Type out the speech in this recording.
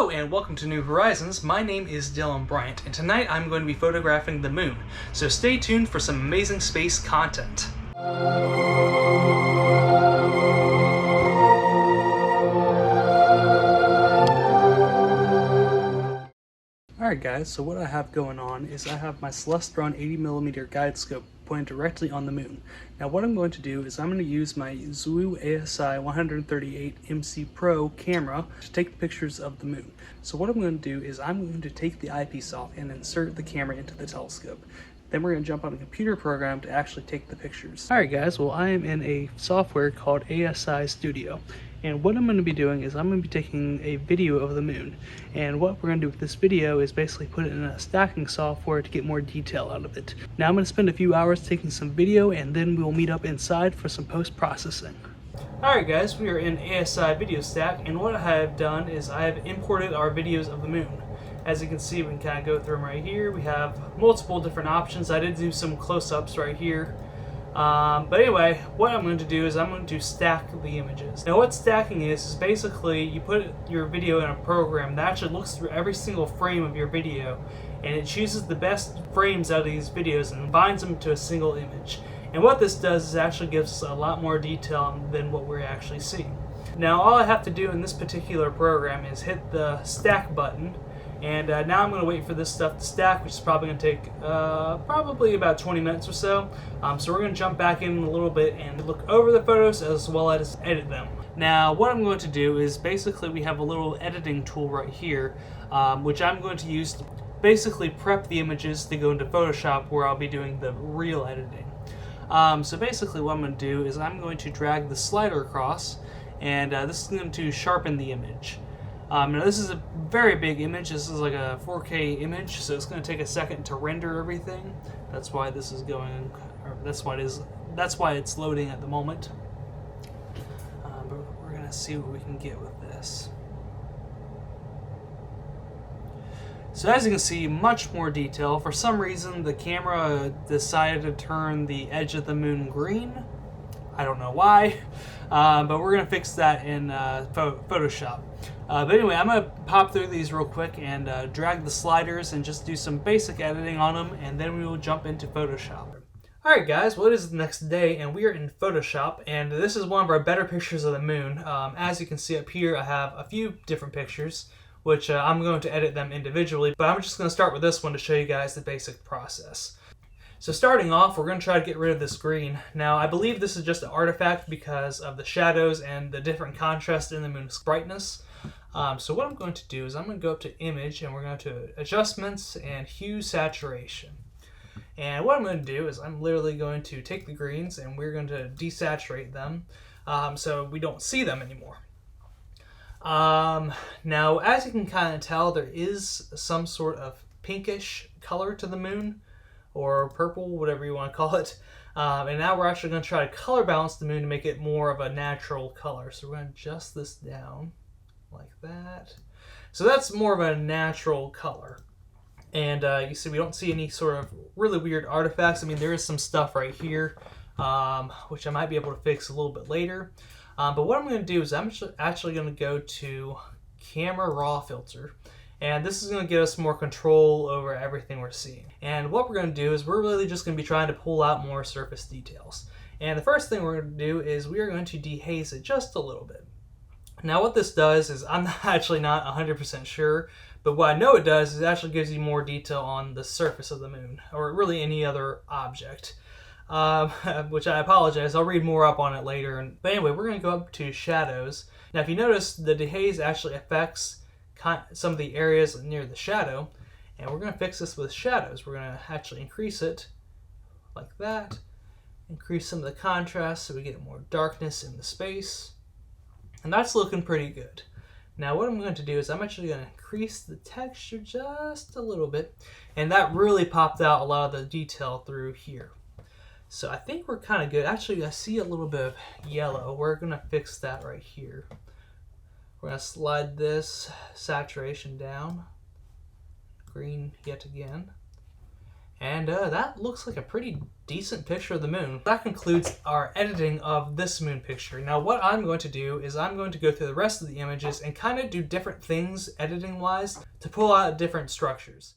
Hello and welcome to New Horizons. My name is Dylan Bryant and tonight I'm going to be photographing the moon. So stay tuned for some amazing space content. Alright guys, so what I have going on is I have my Celestron 80mm guide scope pointed directly on the moon. Now what I'm going to do is I'm going to use my Zhou ASI 138 MC Pro camera to take pictures of the moon. So what I'm going to do is I'm going to take the eyepiece off and insert the camera into the telescope. Then we're going to jump on a computer program to actually take the pictures. Alright guys, well I am in a software called ASI Studio. And what I'm going to be doing is I'm going to be taking a video of the moon. And what we're going to do with this video is basically put it in a stacking software to get more detail out of it. Now I'm going to spend a few hours taking some video and then we'll meet up inside for some post-processing. Alright guys, we are in ASI Video Stack, and what I have done is I have imported our videos of the moon. As you can see, we can kind of go through them right here. We have multiple different options. I did do some close-ups right here. But anyway, what I'm going to do is I'm going to stack the images. Now what stacking is basically you put your video in a program that actually looks through every single frame of your video, and it chooses the best frames out of these videos and binds them to a single image. And what this does is actually gives us a lot more detail than what we're actually seeing. Now all I have to do in this particular program is hit the stack button. And now I'm going to wait for this stuff to stack, which is probably going to take probably about 20 minutes or so. So we're going to jump back in a little bit and look over the photos as well as edit them. Now what I'm going to do is basically we have a little editing tool right here, which I'm going to use to basically prep the images to go into Photoshop where I'll be doing the real editing. So basically what I'm going to do is I'm going to drag the slider across, and this is going to sharpen the image. Now this is a very big image. This is like a 4K image, so it's going to take a second to render everything. That's why this is going, or that's why it's loading at the moment. But we're going to see what we can get with this. So as you can see, much more detail. For some reason, the camera decided to turn the edge of the moon green. I don't know why, but we're going to fix that in Photoshop. But anyway, I'm going to pop through these real quick and drag the sliders and just do some basic editing on them, and then we will jump into Photoshop. Alright guys, well it is the next day and we are in Photoshop, and this is one of our better pictures of the moon. As you can see up here, I have a few different pictures, which I'm going to edit them individually, but I'm just going to start with this one to show you guys the basic process. So starting off, we're going to try to get rid of this green. Now, I believe this is just an artifact because of the shadows and the different contrast in the moon's brightness. So what I'm going to do is I'm going to go up to Image, and we're going to Adjustments and Hue Saturation. And what I'm going to do is I'm literally going to take the greens and we're going to desaturate them so we don't see them anymore. Now, as you can kind of tell, there is some sort of pinkish color to the moon, or purple, whatever you want to call it. And now we're actually going to try to color balance the moon to make it more of a natural color. So we're going to adjust this down like that. So that's more of a natural color. And you see we don't see any sort of really weird artifacts. I mean, there is some stuff right here, which I might be able to fix a little bit later. But what I'm going to do is I'm actually going to go to Camera Raw Filter. And this is going to give us more control over everything we're seeing. And what we're going to do is we're really just going to be trying to pull out more surface details. And the first thing we're going to do is we are going to dehaze it just a little bit. Now what this does is I'm actually not 100% sure, but what I know it does is it actually gives you more detail on the surface of the moon, or really any other object. Which I apologize, I'll read more up on it later. But anyway, we're going to go up to Shadows. Now if you notice, the dehaze actually affects some of the areas near the shadow, and we're going to fix this with shadows. We're going to actually increase it like that, increase some of the contrast so we get more darkness in the space, and that's looking pretty good. Now what I'm going to do is I'm actually going to increase the texture just a little bit, and that really popped out a lot of the detail through here. So I think we're kind of good. Actually, I see a little bit of yellow. We're going to fix that right here. We're going to slide this saturation down, green yet again, And that looks like a pretty decent picture of the moon. That concludes our editing of this moon picture. Now what I'm going to do is I'm going to go through the rest of the images and kind of do different things editing wise to pull out different structures.